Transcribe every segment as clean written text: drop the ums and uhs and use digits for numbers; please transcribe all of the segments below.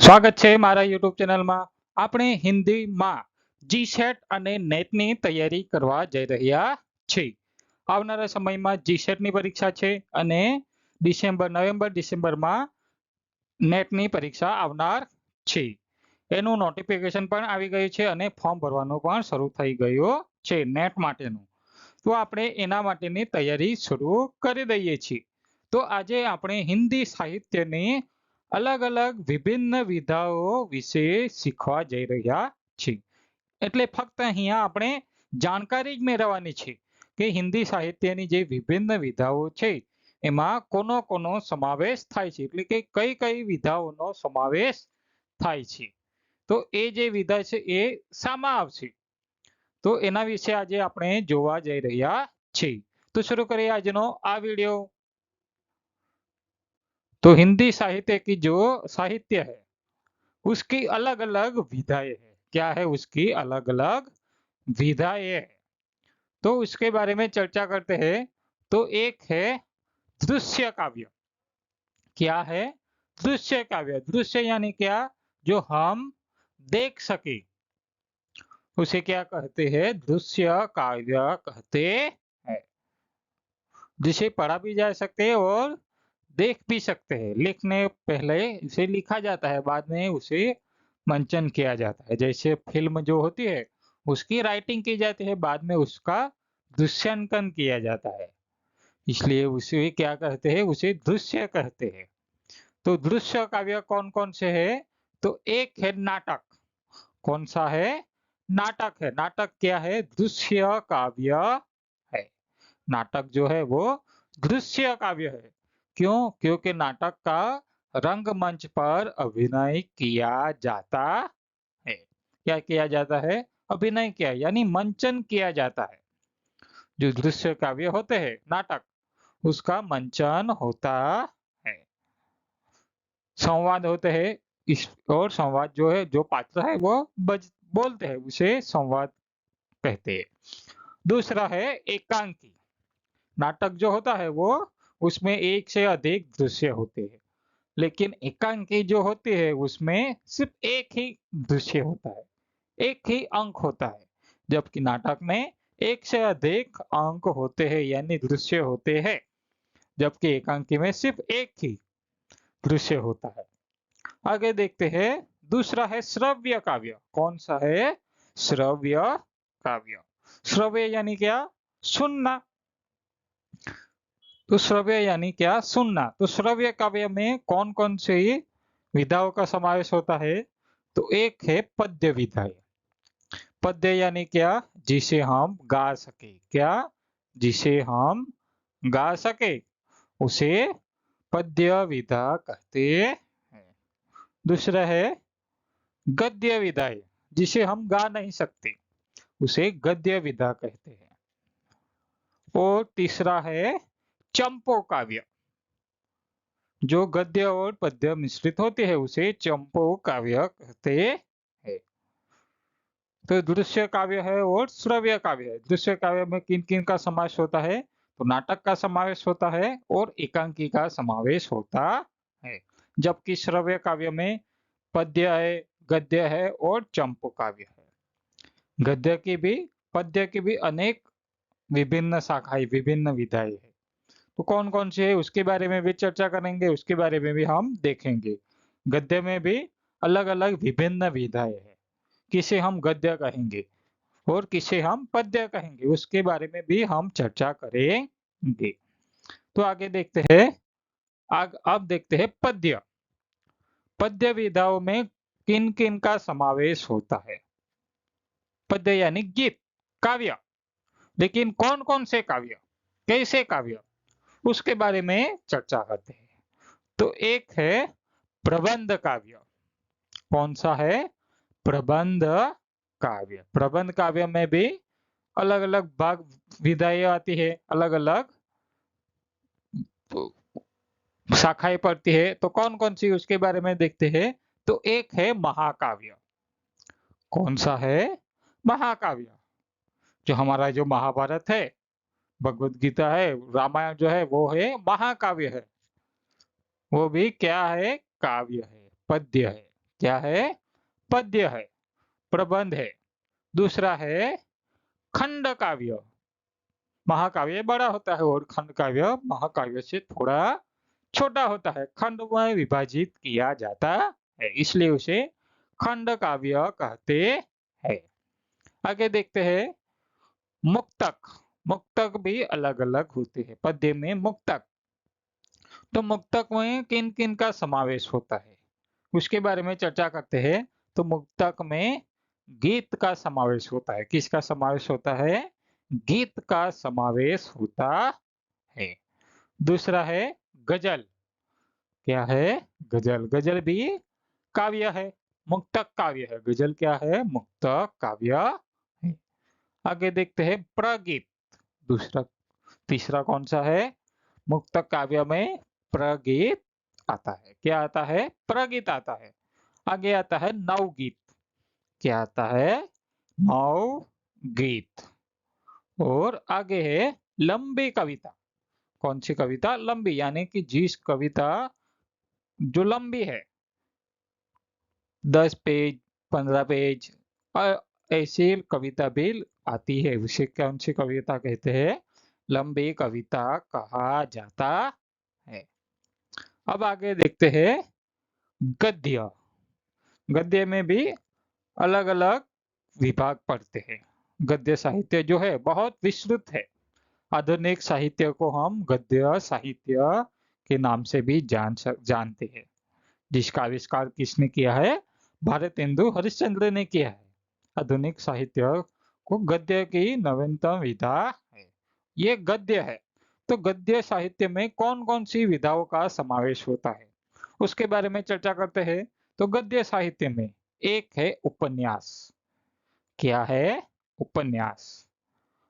સ્વાગત છે મારા યુટ્યુબ ચેનલમાં। આપણે હિન્દીમાં જીસેટ અને નેટની તૈયારી કરવા જઈ રહ્યા છીએ। આવનારા સમયમાં જીસેટની પરીક્ષા છે અને નવેમ્બર ડિસેમ્બરમાં નેટની પરીક્ષા આવનાર છે। એનું નોટિફિકેશન પણ આવી ગયું છે અને ફોર્મ ભરવાનું પણ શરૂ થઈ ગયું છે નેટ માટેનું। તો આપણે એના માટેની તૈયારી શરૂ કરી દઈએ છીએ। તો આજે આપણે હિન્દી સાહિત્યની अलग अलग विभिन्न विधाओ विषे सीखवा जई रह्या छे। એટલે ફક્ત અહીંયા આપણે જાણકારી જ મેળવવાની છે કે હિન્દી સાહિત્યની જે વિભિન્ન વિધાઓ છે એમાં કોનો કોનો સમાવેશ થાય છે, એટલે કે કઈ કઈ વિધાઓનો સમાવેશ થાય છે। તો એ જે વિધા છે એ શામાં આવશે, તો એના વિશે આજે આપણે જોવા જઈ રહ્યા છીએ। તો શરૂ કરીએ આજનો આ વિડિયો। तो हिंदी साहित्य की जो साहित्य है उसकी अलग अलग विधाएं है। क्या है उसकी अलग अलग विधाएं है, तो उसके बारे में चर्चा करते हैं। तो एक है दृश्य काव्य। क्या है दृश्य काव्य? दृश्य यानी क्या, जो हम देख सके उसे क्या कहते हैं, दृश्य काव्य कहते हैं। जिसे पढ़ा भी जा सकते हैं और देख भी सकते हैं। लिखने पहले इसे लिखा जाता है, बाद में उसे मंचन किया जाता है। जैसे फिल्म जो होती है उसकी राइटिंग की जाती है, बाद में उसका दृश्यांकन किया जाता है, इसलिए उसे क्या कहते हैं, उसे दृश्य कहते हैं। तो दृश्य काव्य कौन कौन से है, तो एक है नाटक। कौन सा है, नाटक है। नाटक क्या है, दृश्य काव्य है। नाटक जो है वो दृश्य काव्य है। क्यों? क्योंकि नाटक का रंगमंच पर अभिनय किया जाता है। क्या किया जाता है, अभिनय किया यानी मंचन किया जाता है। जो दृश्य काव्य होते हैं नाटक, उसका मंचन होता है, संवाद होते हैं। इस और संवाद जो है, जो पात्र है वो बोलते हैं, उसे संवाद कहते हैं। दूसरा है एकांकी। नाटक जो होता है वो उसमें एक से अधिक दृश्य होते हैं, लेकिन एकांकी जो होती है उसमें सिर्फ एक ही दृश्य होता है, एक ही अंक होता है। जबकि नाटक में एक से अधिक अंक होते हैं यानी दृश्य होते हैं, जबकि एकांकी में सिर्फ एक ही दृश्य होता है। आगे देखते हैं। दूसरा है श्रव्य काव्य। कौन सा है, श्रव्य काव्य। श्रव्य यानी क्या, सुनना। तो श्रव्य यानी क्या, सुनना। तो श्रव्य काव्य में कौन कौन सी विधाओं का समावेश होता है, तो एक है पद्य विधाएं। पद्य यानी क्या, जिसे हम गा सके। क्या, जिसे हम गा सके उसे पद्य विधा कहते हैं। दूसरा है गद्य विधाएं, जिसे हम गा नहीं सकते उसे गद्य विधा कहते हैं। और तीसरा है चंपो काव्य। जो गद्य और पद्य मिश्रित होते हैं उसे चंपो काव्य कहते हैं। तो दृश्य काव्य है और श्रव्य काव्य है। दृश्य काव्य में किन किन का समावेश होता है, तो नाटक का समावेश होता है और एकांकी का समावेश होता है। जबकि श्रव्य काव्य में पद्य है, गद्य है और चंपो काव्य है। गद्य की भी पद्य की भी अनेक विभिन्न शाखाएं, विभिन्न विधाएं है। तो कौन कौन सी है उसके बारे में भी चर्चा करेंगे, उसके बारे में भी हम देखेंगे। गद्य में भी अलग अलग विभिन्न विधाएं है, किसे हम गद्य कहेंगे और किसे हम पद्य कहेंगे, उसके बारे में भी हम चर्चा करेंगे। तो आगे देखते हैं। अब देखते हैं पद्य। पद्य विधाओं में किन किन का समावेश होता है। पद्य यानी गीत, काव्य। लेकिन कौन कौन से काव्य, कैसे काव्य, उसके बारे में चर्चा करते हैं। तो एक है प्रबंध काव्य। कौन सा है, प्रबंध काव्य। प्रबंध काव्य में भी अलग अलग भाग विधाएं आती है, अलग अलग शाखाएं पड़ती है। तो कौन कौन सी उसके बारे में देखते हैं। तो एक है महाकाव्य। कौन सा है, महाकाव्य। जो हमारा जो महाभारत है, भगवत गीता है, रामायण जो है वो है महाकाव्य है। वो भी क्या है, काव्य है, पद्य है। क्या है? पद्य है, प्रबंध है। दूसरा है खंड काव्य। महाकाव्य बड़ा होता है और खंड काव्य महाकाव्य से थोड़ा छोटा होता है, खंड में विभाजित किया जाता है, इसलिए उसे खंड काव्य कहते हैं। आगे देखते हैं मुक्तक। मुक्तक भी अलग अलग होते हैं। पद्य में मुक्तक, तो मुक्तक में किन किन का समावेश होता है उसके बारे में चर्चा करते हैं। तो मुक्तक में गीत का समावेश होता है। किसका समावेश होता है? गीत का समावेश होता है। दूसरा है गजल। क्या है? गजल। गजल भी काव्य है, मुक्तक काव्य है। गजल क्या है? मुक्तक काव्य है। आगे देखते हैं प्रगीत। दूसरा, तीसरा कौन सा है? मुक्तक काव्य में प्रगीत आता है। क्या आता है? प्रगीत आता है। आगे आता है नवगीत। क्या आता है? नवगीत। और आगे है लंबी कविता। कौन सी कविता? लंबी, यानी कि जिस कविता जो लंबी है, 10 पेज, 15 पेज, ऐसी कविता भी आती है, उसे कौन सी कविता कहते हैं? लंबी कविता कहा जाता है। अब आगे देखते हैं गद्य। गद्य में भी अलग अलग विभाग पढ़ते हैं। गद्य साहित्य जो है बहुत विस्तृत है। आधुनिक साहित्य को हम गद्य साहित्य के नाम से भी जानते हैं, जिसका आविष्कार किसने किया है? भारतेंदु हरिश्चंद्र ने किया है। आधुनिक साहित्य को गद्य की नवीनतम विधा है। ये गद्य है। तो गद्य साहित्य में कौन कौन सी विधाओं का समावेश होता है उसके बारे में चर्चा करते हैं। तो गद्य साहित्य में एक है उपन्यास। क्या है? उपन्यास।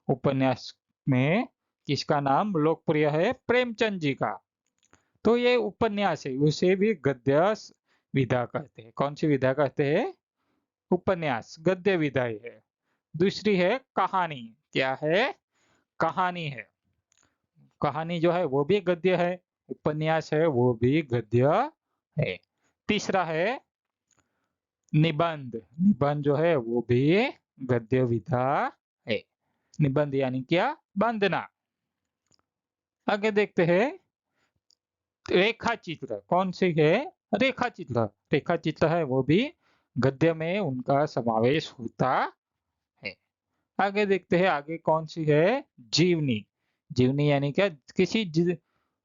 उपन्यास में किसका नाम लोकप्रिय है? प्रेमचंद जी का। तो ये उपन्यास है, उसे भी गद्य विधा कहते हैं। कौन सी विधा कहते हैं? उपन्यास, गद्य विधा ही है। दूसरी है कहानी। क्या है? कहानी है। कहानी जो है वो भी गद्य है, उपन्यास है वो भी गद्य है। तीसरा है निबंध। निबंध जो है वो भी गद्य विधा है। निबंध यानी क्या? वंदना। आगे देखते हैं रेखा चित्र। कौन सी है? रेखा चित्र। रेखा चित्र है वो भी गद्य में उनका समावेश होता है। आगे देखते हैं आगे कौन सी है? जीवनी। जीवनी यानी क्या? किसी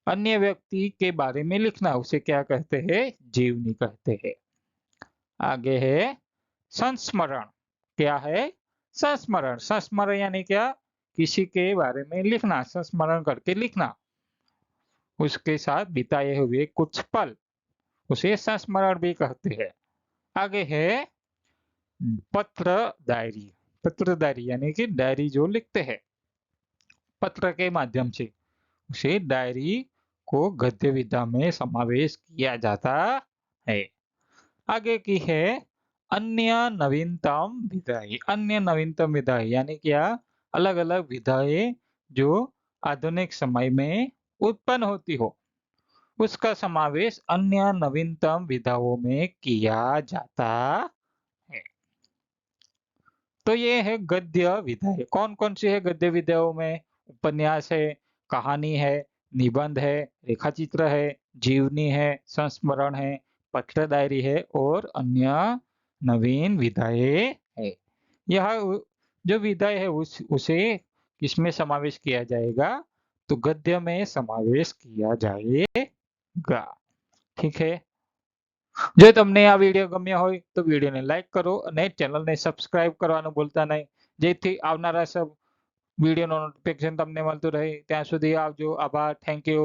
अन्य व्यक्ति के बारे में लिखना, उसे क्या कहते हैं? जीवनी कहते हैं। आगे है संस्मरण। क्या है? संस्मरण। संस्मरण यानी क्या? किसी के बारे में लिखना, संस्मरण करके लिखना, उसके साथ बिताए हुए कुछ पल, उसे संस्मरण भी कहते हैं। आगे है पत्र डायरी। पत्र डायरी यानी कि डायरी जो लिखते हैं पत्र के माध्यम से, उसे डायरी को गद्य विधा में समावेश किया जाता है। आगे की है अन्य नवीनतम विधाएं। अन्य नवीनतम विधाएं यानी क्या? अलग अलग विधाएं जो आधुनिक समय में उत्पन्न होती हो, उसका समावेश अन्य नवीनतम विधाओं में किया जाता है। तो ये है गद्य विधाएं। कौन कौन सी है गद्य विधाओं में? उपन्यास है, कहानी है, निबंध है, रेखाचित्र है, जीवनी है, संस्मरण है, पत्र डायरी है और अन्य नवीन विधाएं है। यह जो विधाएं है उसे किसमें समावेश किया जाएगा? तो गद्य में समावेश किया जाएगा। ठीक है। જો તમને આ વિડીયો ગમ્યો હોય તો વિડીયોને લાઈક કરો અને ચેનલને સબસ્ક્રાઇબ કરવાનું ભૂલતા નહીં, જેથી આવનારા વિડીયોનો નોટિફિકેશન તમને મળતું રહે. ત્યાં સુધી આવજો. આભાર. Thank you.